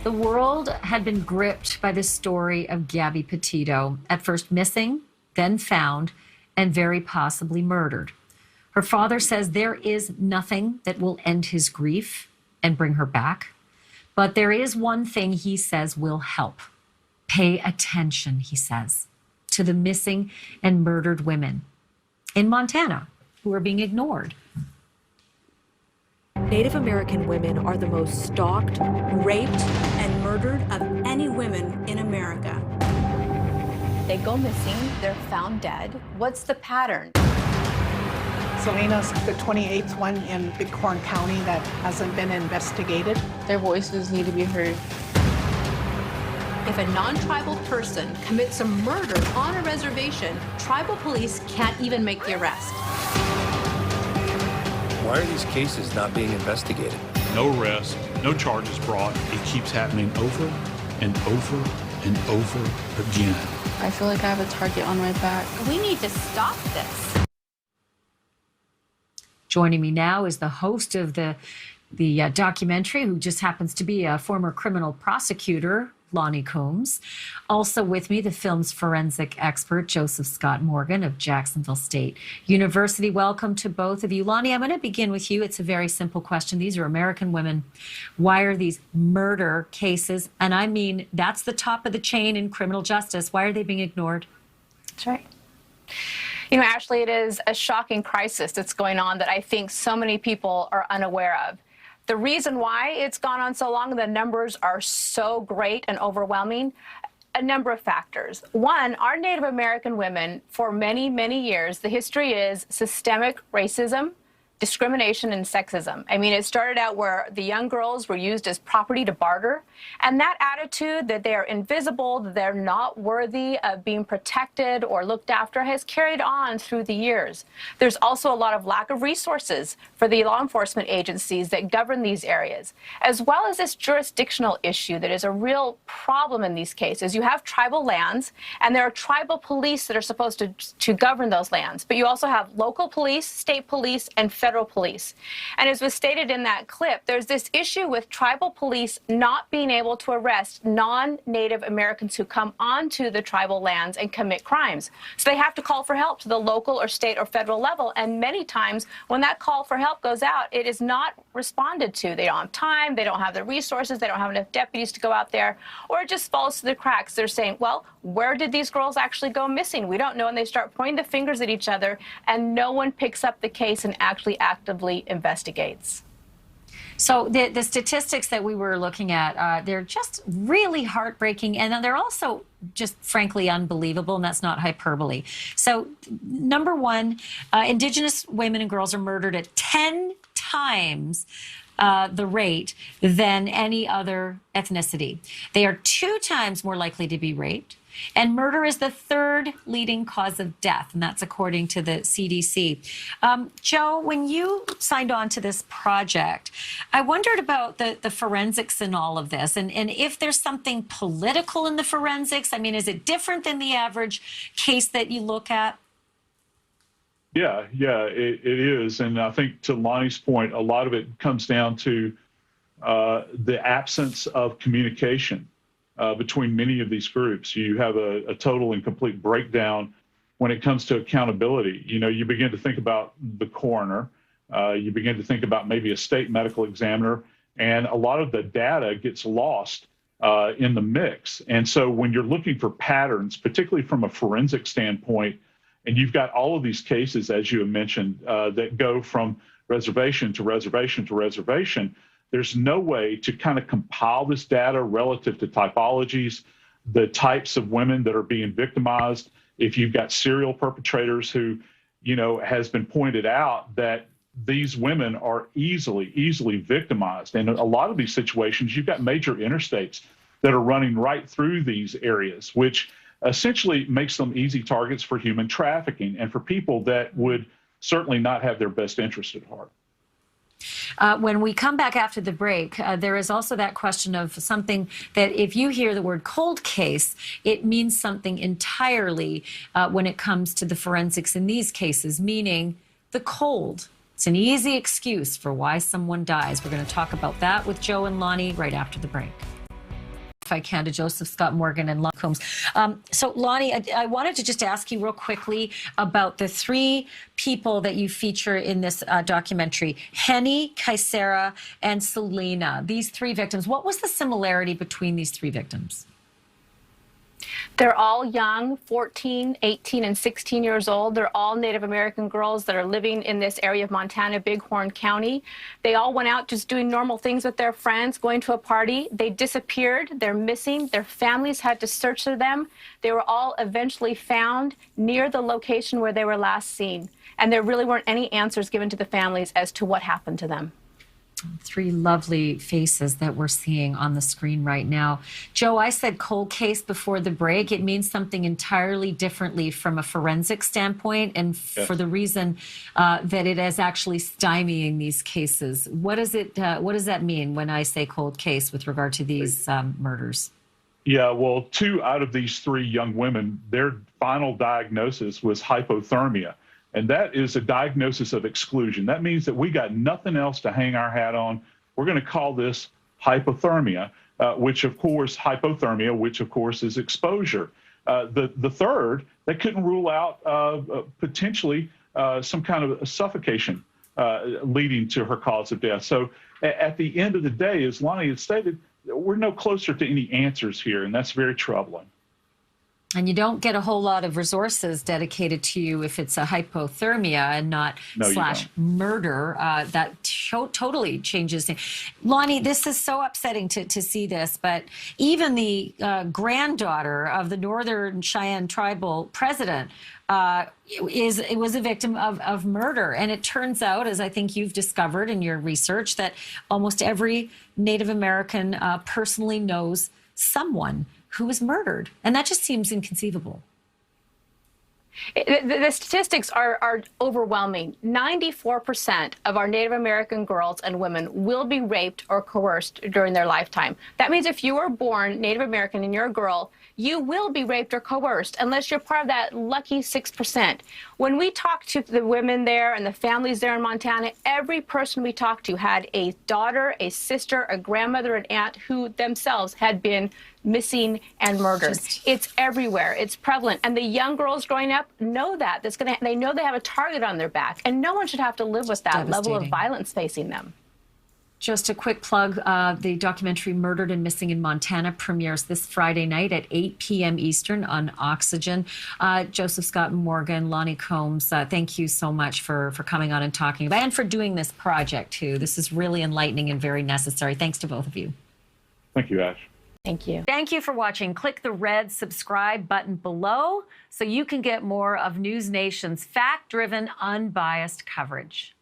The world had been gripped by the story of Gabby Petito, at first missing, then found, and very possibly murdered. Her father says there is nothing that will end his grief and bring her back. But there is one thing he says will help. Pay attention, he says, to the missing and murdered women in Montana who are being ignored. Native American women are the most stalked, raped, and murdered of any women in America. They go missing, they're found dead. What's the pattern? Selena's the 28th one in Bighorn County that hasn't been investigated. Their voices need to be heard. If a non-tribal person commits a murder on a reservation, tribal police can't even make the arrest. Why are these cases not being investigated? No arrest, no charges brought. It keeps happening over and over and over again. I feel like I have a target on my back. We need to stop this. Joining me now is the host of the documentary, who just happens to be a former criminal prosecutor, Lonnie Combs. Also with me, the film's forensic expert, Joseph Scott Morgan of Jacksonville State University. Welcome to both of you. Lonnie, I'm going to begin with you. It's a very simple question. These are American women. Why are these murder cases, and I mean, that's the top of the chain in criminal justice, why are they being ignored? That's right. You know, Ashleigh, it is a shocking crisis that's going on that I think so many people are unaware of. The reason why it's gone on so long, the numbers are so great and overwhelming, a number of factors. One, our Native American women, for many, many years, the history is systemic racism, discrimination, and sexism. I mean, it started out where the young girls were used as property to barter, and that attitude that they are invisible, that they're not worthy of being protected or looked after has carried on through the years. There's also a lot of lack of resources for the law enforcement agencies that govern these areas, as well as this jurisdictional issue that is a real problem in these cases. You have tribal lands, and there are tribal police that are supposed to govern those lands, but you also have local police, state police, and federal police. And as was stated in that clip, there's this issue with tribal police not being able to arrest non-Native Americans who come onto the tribal lands and commit crimes. So they have to call for help to the local or state or federal level. And many times when that call for help goes out, it is not responded to. They don't have time, they don't have the resources, they don't have enough deputies to go out there, or it just falls through the cracks. They're saying, well, where did these girls actually go missing? We don't know. And they start pointing the fingers at each other, and no one picks up the case and actually actively investigates. So the statistics that we were looking at, they're just really heartbreaking, and they're also just frankly unbelievable, and that's not hyperbole. So number one, Indigenous women and girls are murdered at 10 times the rate than any other ethnicity. They are 2 times more likely to be raped. And murder is the 3rd leading cause of death, and that's according to the CDC. Joe, when you signed on to this project, I wondered about the forensics in all of this, and if there's something political in the forensics. I mean, is it different than the average case that you look at? Yeah, it is. And I think to Lonnie's point, a lot of it comes down to the absence of communication between many of these groups. You have a total and complete breakdown when it comes to accountability. You know, you begin to think about the coroner, you begin to think about maybe a state medical examiner, and a lot of the data gets lost in the mix. And so when you're looking for patterns, particularly from a forensic standpoint, and you've got all of these cases, as you have mentioned, that go from reservation to reservation to reservation, there's no way to kind of compile this data relative to typologies, the types of women that are being victimized. If you've got serial perpetrators who, you know, has been pointed out that these women are easily victimized. And a lot of these situations, you've got major interstates that are running right through these areas, which essentially makes them easy targets for human trafficking and for people that would certainly not have their best interest at heart. When we come back after the break, there is also that question of something that if you hear the word cold case, it means something entirely when it comes to the forensics in these cases, meaning the cold. It's an easy excuse for why someone dies. We're going to talk about that with Joe and Lonnie right after the break. Canada, Joseph Scott Morgan, and Lonnie Combs. So, Lonnie, I wanted to just ask you real quickly about the three people that you feature in this documentary, Henny, Kaisera, and Selena. These three victims. What was the similarity between these three victims? They're all young, 14, 18, and 16 years old. They're all Native American girls that are living in this area of Montana, Bighorn County. They all went out just doing normal things with their friends, going to a party. They disappeared. They're missing. Their families had to search for them. They were all eventually found near the location where they were last seen. And there really weren't any answers given to the families as to what happened to them. Three lovely faces that we're seeing on the screen right now. Joe, I said cold case before the break. It means something entirely differently from a forensic standpoint, and for the reason that it is actually stymieing these cases. What does it? What does that mean when I say cold case with regard to these murders? Yeah, well, 2 out of these 3 young women, their final diagnosis was hypothermia. And that is a diagnosis of exclusion. That means that we got nothing else to hang our hat on. We're going to call this hypothermia, which of course is exposure. The third, they couldn't rule out potentially some kind of suffocation leading to her cause of death. So at the end of the day, as Lonnie had stated, we're no closer to any answers here, and that's very troubling. And you don't get a whole lot of resources dedicated to you if it's a hypothermia and not murder. That totally changes things. Lonnie, this is so upsetting to see this, but even the granddaughter of the Northern Cheyenne tribal president was a victim of murder. And it turns out, as I think you've discovered in your research, that almost every Native American personally knows someone who was murdered. And that just seems inconceivable. The statistics are overwhelming. 94% of our Native American girls and women will be raped or coerced during their lifetime. That means if you were born Native American and you're a girl, you will be raped or coerced unless you're part of that lucky 6%. When we talked to the women there and the families there in Montana, every person we talked to had a daughter, a sister, a grandmother, an aunt who themselves had been missing and murdered. It's everywhere. It's prevalent. And the young girls growing up know that. They know they have a target on their back. And no one should have to live with that level of violence facing them. Just a quick plug, the documentary Murdered and Missing in Montana premieres this Friday night at 8 p.m. Eastern on Oxygen. Joseph Scott Morgan, Lonnie Combs, thank you so much for coming on and talking about, and for doing this project too. This is really enlightening and very necessary. Thanks to both of you. Thank you, Ash. Thank you. Thank you for watching. Click the red subscribe button below so you can get more of NewsNation's fact-driven, unbiased coverage.